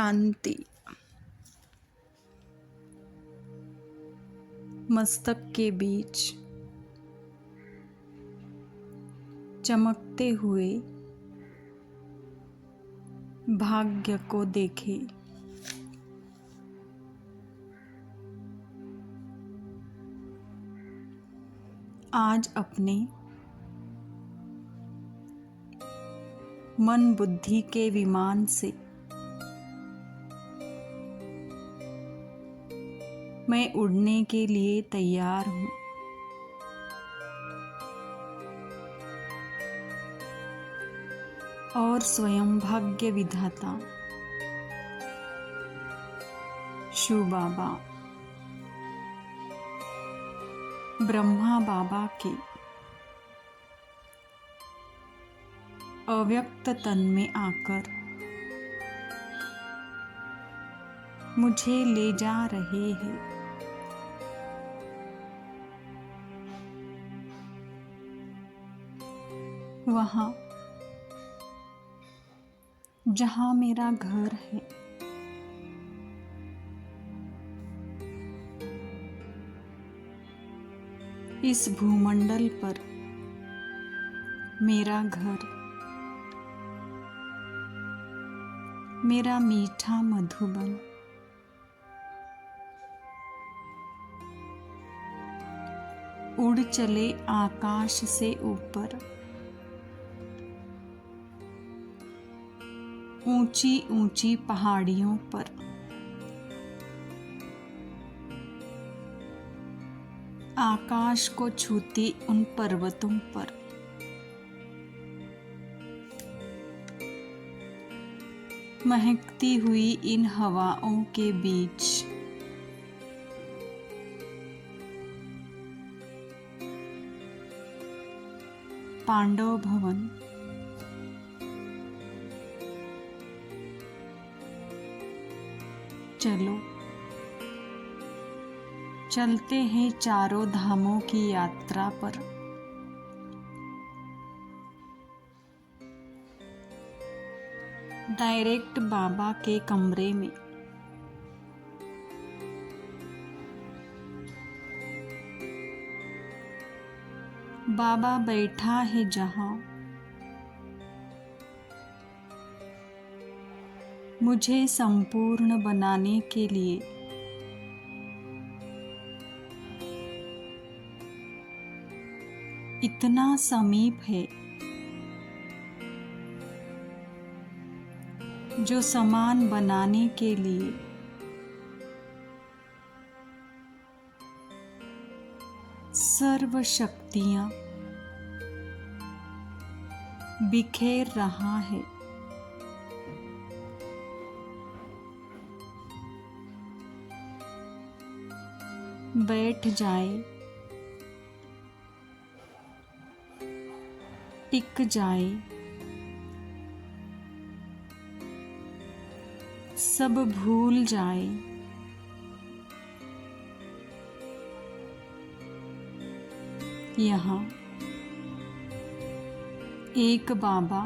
शांति। मस्तक के बीच चमकते हुए भाग्य को देखे। आज अपने मन बुद्धि के विमान से मैं उड़ने के लिए तैयार हूँ। और स्वयं भाग्य विधाता शिव बाबा, ब्रह्मा बाबा के अव्यक्त तन में आकर मुझे ले जा रहे हैं। वहाँ जहाँ मेरा घर है, इस भूमंडल पर मेरा घर, मेरा मीठा मधुबन, उड़ चले आकाश से ऊपर, ऊंची ऊंची पहाड़ियों पर, आकाश को छूती उन पर्वतों पर, महकती हुई इन हवाओं के बीच, पांडव भवन, चलो चलते हैं चारों धामों की यात्रा पर। डायरेक्ट बाबा के कमरे में बाबा बैठा है जहाँ, मुझे संपूर्ण बनाने के लिए इतना समीप है, जो समान बनाने के लिए सर्व शक्तियां बिखेर रहा है। बैठ जाए, टिक जाए, सब भूल जाए, यहाँ एक बाबा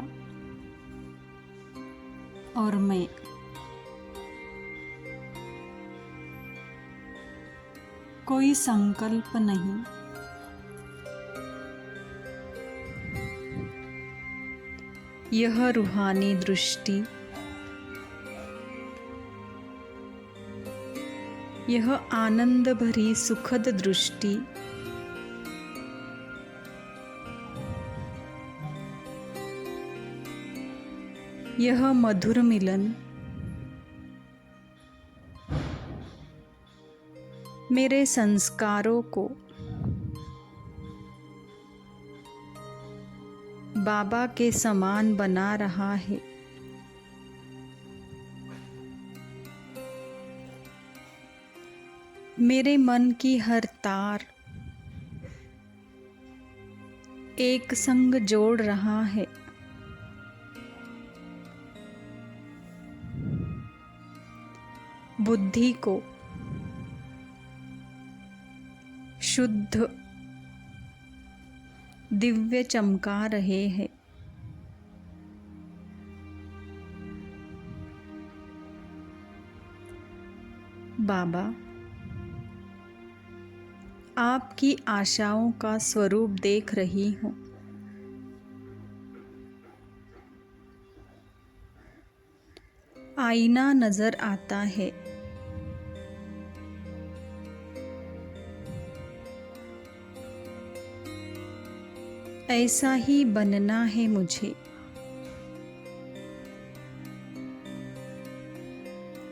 और मैं, कोई संकल्प नहीं, यह रूहानी दृष्टि, यह आनंद भरी सुखद दृष्टि यह मधुर मिलन मेरे संस्कारों को बाबा के समान बना रहा है। मेरे मन की हर तार एक संग जोड़ रहा है। बुद्धि को शुद्ध दिव्य चमका रहे हैं। बाबा, आपकी आशाओं का स्वरूप देख रही हूँ। आईना नजर आता है। ऐसा ही बनना है मुझे।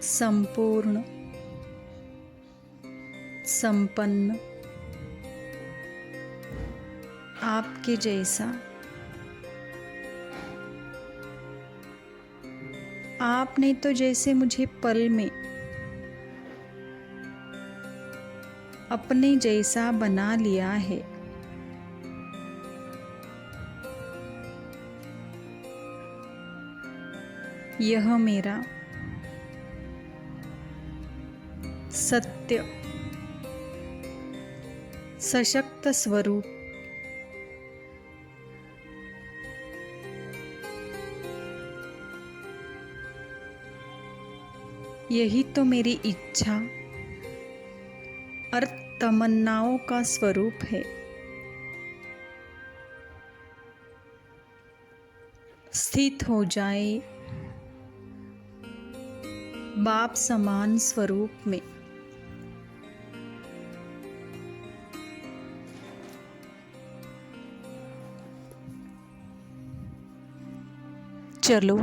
संपूर्ण, संपन्न, आपके जैसा। आपने तो जैसे मुझे पल में अपने जैसा बना लिया है। यह मेरा सत्य सशक्त स्वरूप यही तो मेरी इच्छा और तमन्नाओं का स्वरूप है। स्थित हो जाए बाप समान स्वरूप में। चलो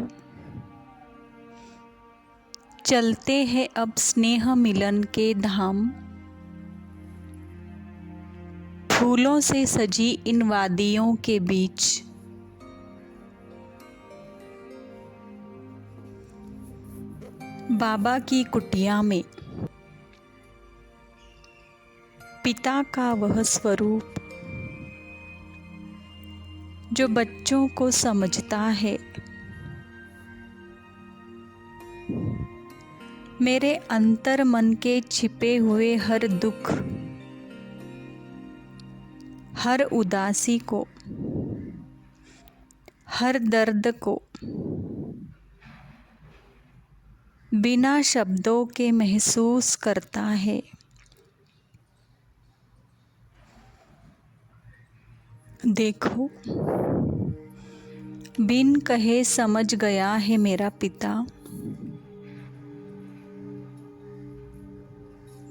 चलते हैं अब स्नेह मिलन के धाम। फूलों से सजी इन वादियों के बीच। बाबा की कुटिया में पिता का वह स्वरूप जो बच्चों को समझता है। मेरे अंतर मन के छिपे हुए हर दुख, हर उदासी को, हर दर्द को बिना शब्दों के महसूस करता है। देखो, बिन कहे समझ गया है मेरा पिता।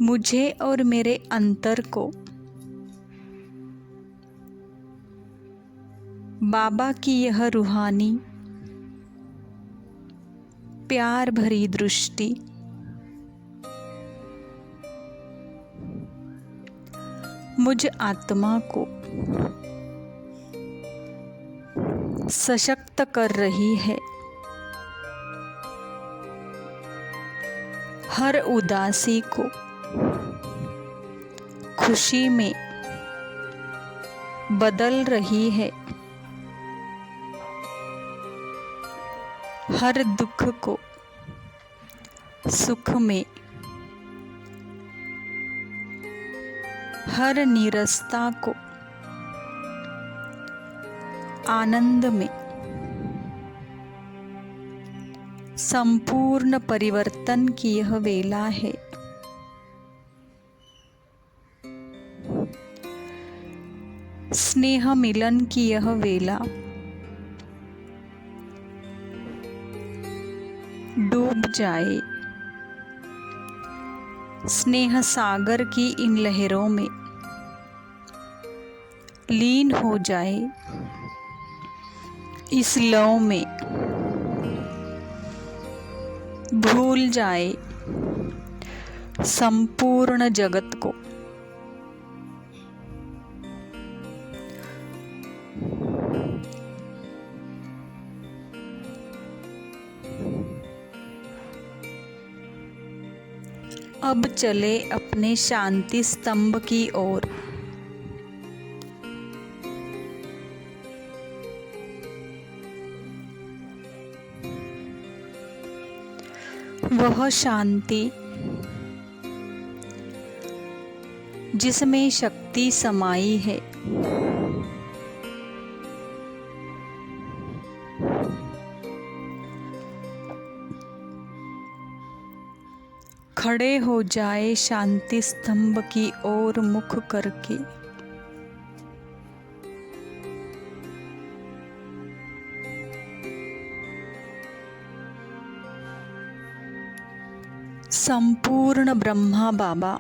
मुझे और मेरे अंतर को बाबा की यह रूहानी प्यार भरी दृष्टि मुझ आत्मा को सशक्त कर रही है। हर उदासी को खुशी में बदल रही है। हर दुख को सुख में, हर नीरसता को आनंद में, संपूर्ण परिवर्तन की यह वेला है। स्नेह मिलन की यह वेला डूब जाए स्नेह सागर की इन लहरों में, लीन हो जाए इस लौ में, भूल जाए संपूर्ण जगत को। अब चले अपने शांति स्तंभ की ओर। वह शांति जिसमें शक्ति समाई है, खड़े हो जाए शांति स्तंभ की ओर मुख करके। संपूर्ण ब्रह्मा बाबा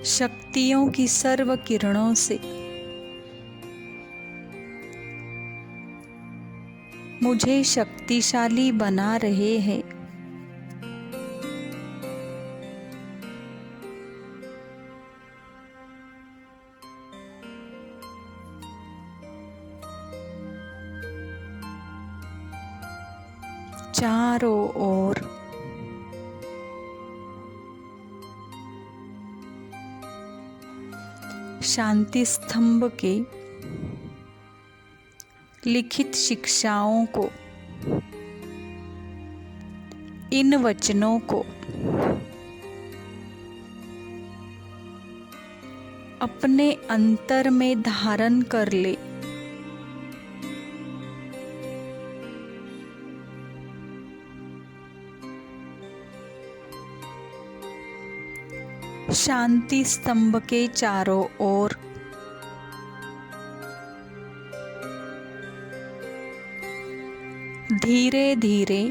शक्तियों की सर्व किरणों से मुझे शक्तिशाली बना रहे हैं। चारों ओर शांति स्तंभ के लिखित शिक्षाओं को, इन वचनों को अपने अंतर में धारण कर ले। शांति स्तंभ के चारों ओर धीरे धीरे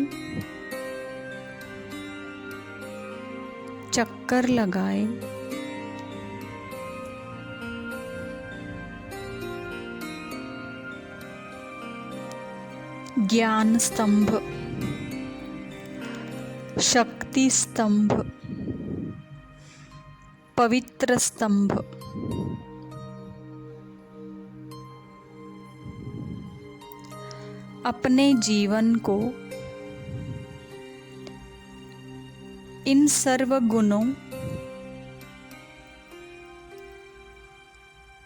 चक्कर लगाए। ज्ञान स्तंभ, शक्ति स्तंभ, पवित्र स्तंभ, अपने जीवन को इन सर्व गुणों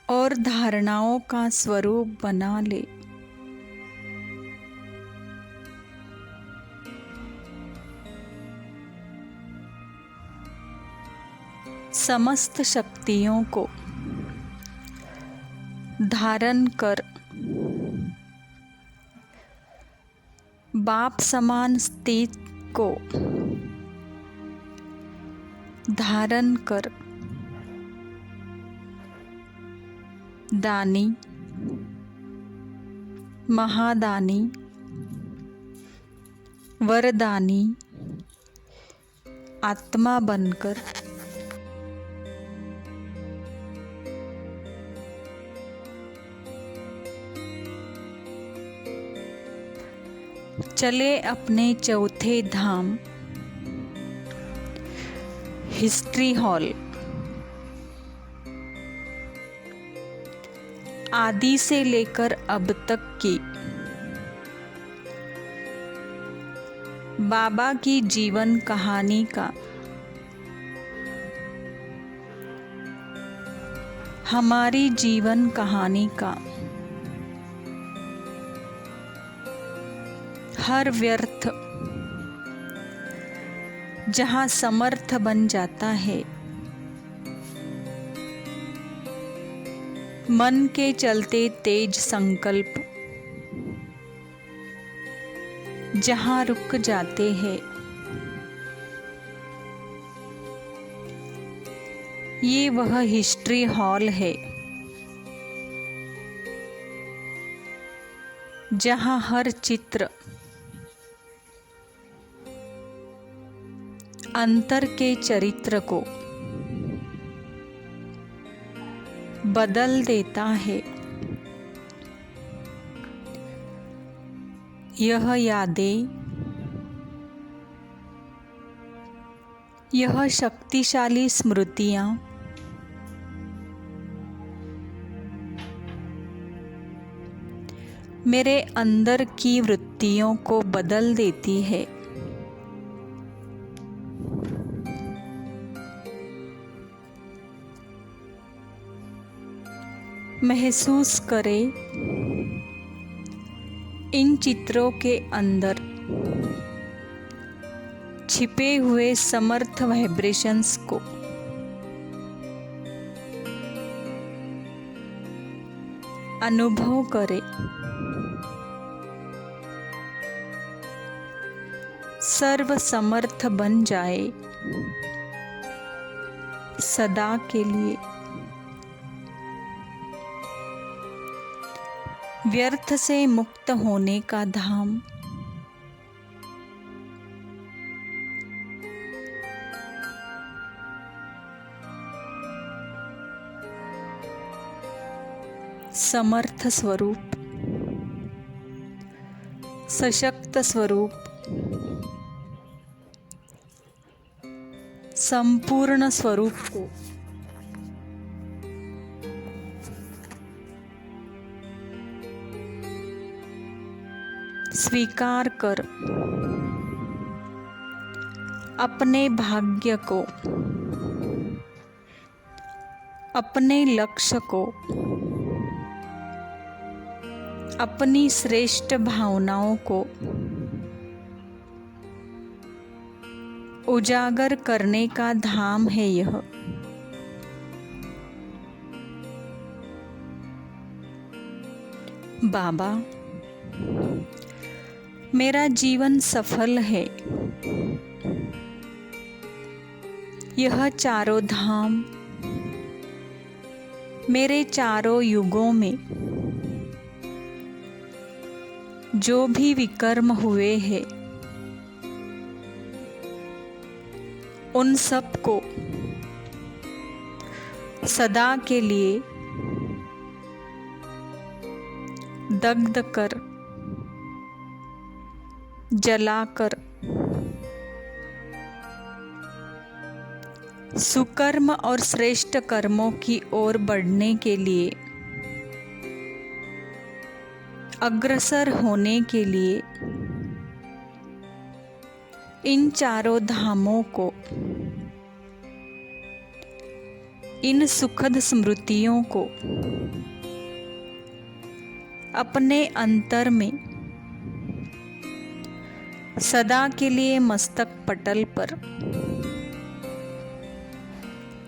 और धारणाओं का स्वरूप बना ले। समस्त शक्तियों को धारण कर बाप समान स्थित को धारण कर दानी, महादानी, वरदानी आत्मा बनकर चले अपने चौथे धाम हिस्ट्री हॉल। आदि से लेकर अब तक की बाबा की जीवन कहानी का हमारी जीवन कहानी का हर व्यर्थ जहाँ समर्थ बन जाता है, मन के चलते तेज संकल्प जहाँ रुक जाते हैं, ये वह हिस्ट्री हॉल है जहाँ हर चित्र अंतर के चरित्र को बदल देता है। यह यादें, यह शक्तिशाली स्मृतियाँ मेरे अंदर की वृत्तियों को बदल देती है। महसूस करें इन चित्रों के अंदर छिपे हुए समर्थ वाइब्रेशंस को। अनुभव करें सर्व समर्थ बन जाए सदा के लिए। व्यर्थ से मुक्त होने का धाम, समर्थ स्वरूप, सशक्त स्वरूप, संपूर्ण स्वरूप को स्वीकार कर अपने भाग्य को, अपने लक्ष्य को, अपनी श्रेष्ठ भावनाओं को उजागर करने का धाम है यह। बाबा, मेरा जीवन सफल है। यह चारों धाम मेरे चारों युगों में जो भी विकर्म हुए हैं उन सब को सदा के लिए दग्ध कर, जलाकर सुकर्म और श्रेष्ठ कर्मों की ओर बढ़ने के लिए, अग्रसर होने के लिए इन चारों धामों को, इन सुखद स्मृतियों को अपने अंतर में सदा के लिए मस्तक पटल पर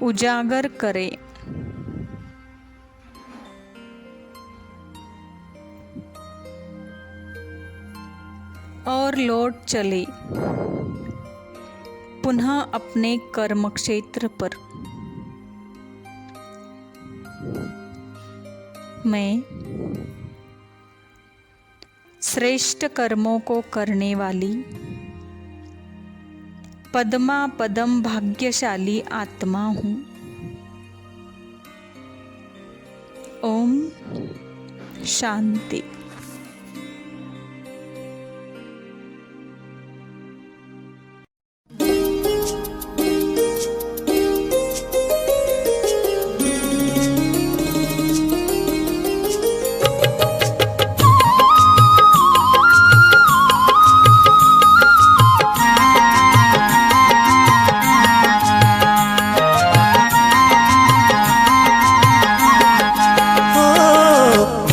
उजागर करे। और लौट चले पुनः अपने कर्म क्षेत्र पर। मैं श्रेष्ठ कर्मों को करने वाली पद्मा पदम भाग्यशाली आत्मा हूँ। ओम शांति।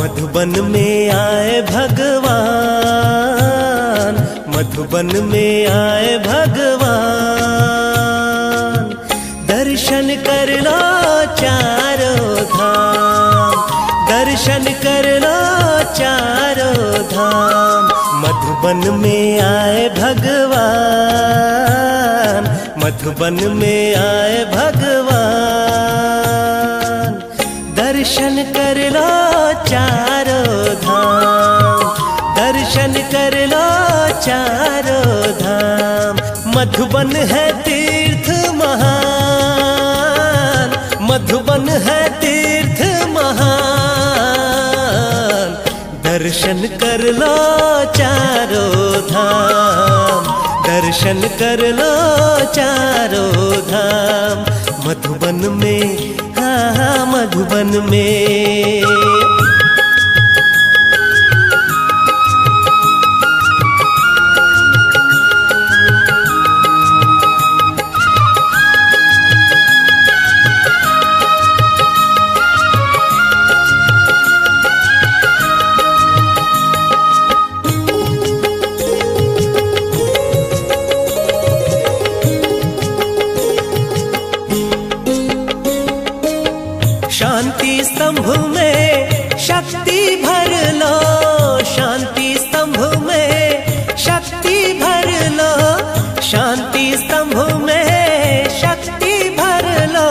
मधुबन में आए भगवान, मधुबन में आए भगवान, दर्शन कर लो चारों धाम, दर्शन कर लो चारों धाम। मधुबन में आए भगवान, मधुबन में आए भगवान, दर्शन कर लो चारों धाम, दर्शन कर लो चारों धाम। मधुबन है तीर्थ महान, मधुबन है तीर्थ महान, दर्शन कर लो चारों धाम, दर्शन कर लो चारों धाम। मधुबन में, हाँ मधुबन में। शांति स्तंभ में शक्ति भर लो, शांति स्तंभ में शक्ति भर लो, स्तंभ में शक्ति भर लो,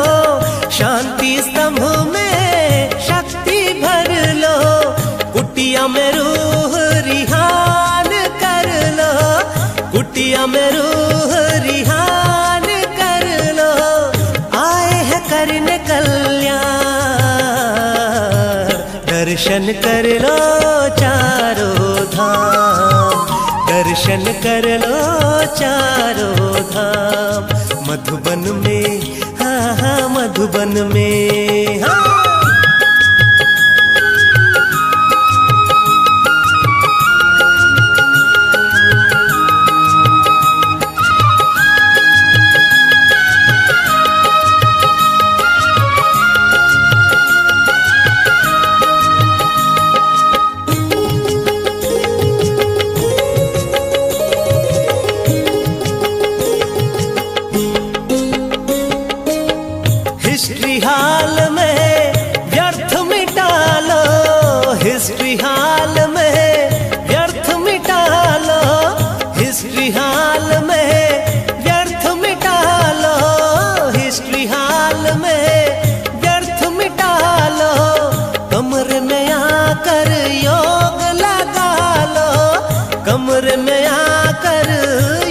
शांति स्तंभ में शक्ति भर लो, कुटिया में रूह रिहान कर लो, कुटिया में रूह रिहान कर लो, आए हैं करने कल्याण। दर्शन कर लो चारों धाम, दर्शन कर लो चारों धाम, मधुबन में, हाँ हाँ मधुबन में, हाँ। हिस्ट्री हाल में व्यर्थ मिटा लो, हिस्ट्री हाल में व्यर्थ मिटा लो, हिस्ट्री हाल में व्यर्थ मिटा लो, हिस्ट्री हाल में व्यर्थ मिटा लो, कमरे में आकर योग लगा लो, कमरे में आकर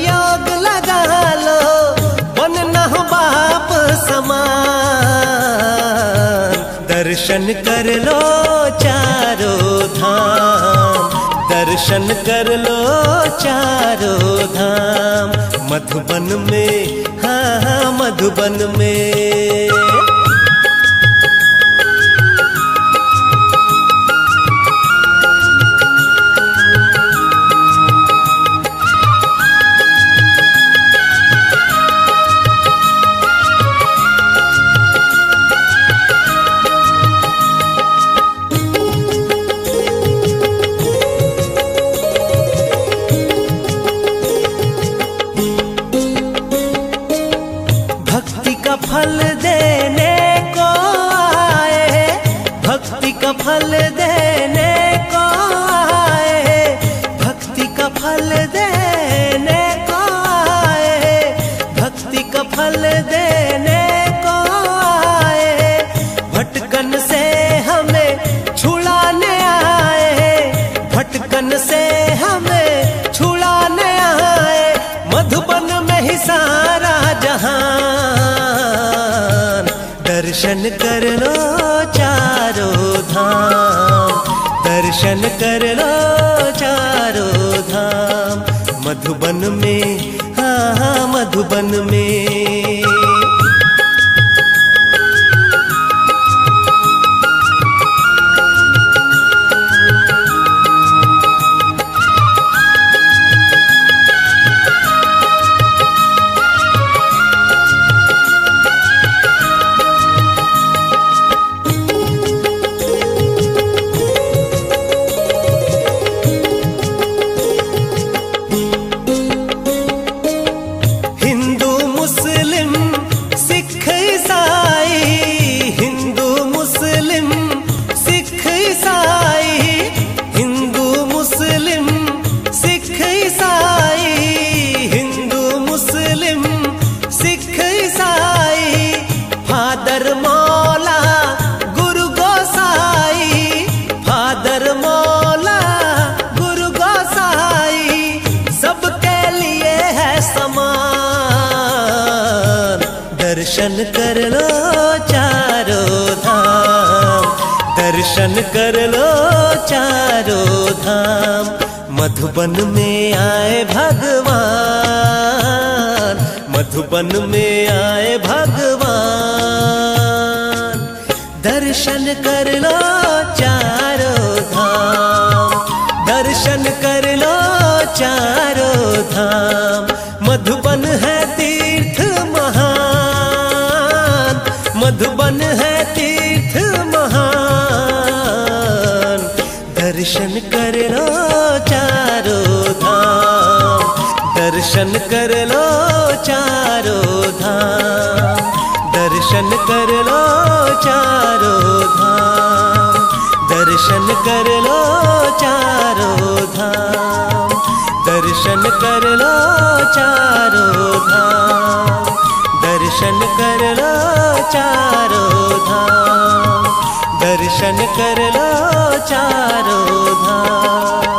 योग लगा लो, बनना हो बाप समान। दर्शन कर लो चारों धाम, दर्शन कर लो चारों धाम, मधुबन में, हाँ हाँ मधुबन में। फल देने को आए, भक्ति का फल देने को आए, भक्ति का फल देने को आए, भक्ति का फल देने को आए, भटकन से हमें छुड़ाने आए, भटकन से हमें छुड़ाने आए, मधुबन में ही सारा जहां। दर्शन कर लो चारों धाम, दर्शन कर लो चारों धाम, मधुबन में, हाँ हाँ मधुबन में। दर्शन कर लो चारों धाम, दर्शन कर लो चारों धाम, मधुबन में आए भगवान, मधुबन में आए भगवान। दर्शन कर लो चारों धाम, दर्शन कर लो चारों धाम, मधुबन है तीर्थ महान, मधुबन है तीर्थ महान। दर्शन कर लो चारों धाम, दर्शन कर लो चारों धाम, दर्शन कर लो चारों धाम, दर्शन कर लो चारों धाम, दर्शन कर लो चारों धाम। दर्शन कर लो चारों धाम, दर्शन कर लो चारों धाम।